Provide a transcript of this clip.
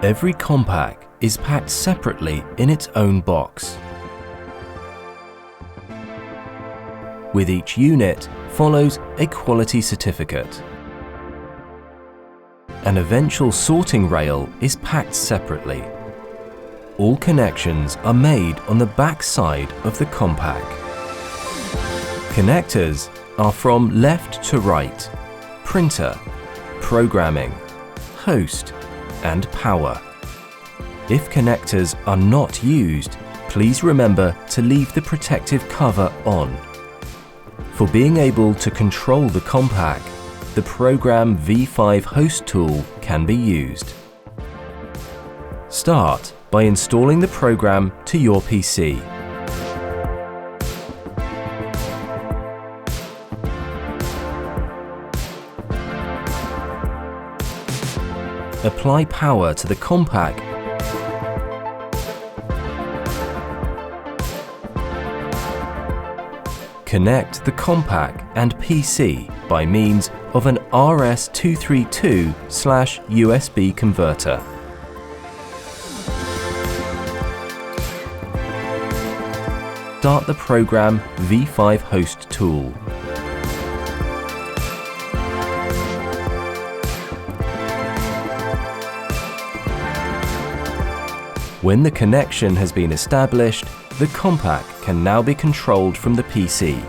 Every Compac is packed separately in its own box. With each unit follows a quality certificate. An eventual sorting rail is packed separately. All connections are made on the back side of the Compac. Connectors are from left to right: printer, programming, host, and power. If connectors are not used, please remember to leave the protective cover on. For being able to control the Compac, the program V5 host tool can be used. Start by installing the program to your PC. Apply power to the Compac Connect the Compac and PC by means of an RS232/USB converter. Start the program V5 host tool. When the connection has been established, the Compac can now be controlled from the PC.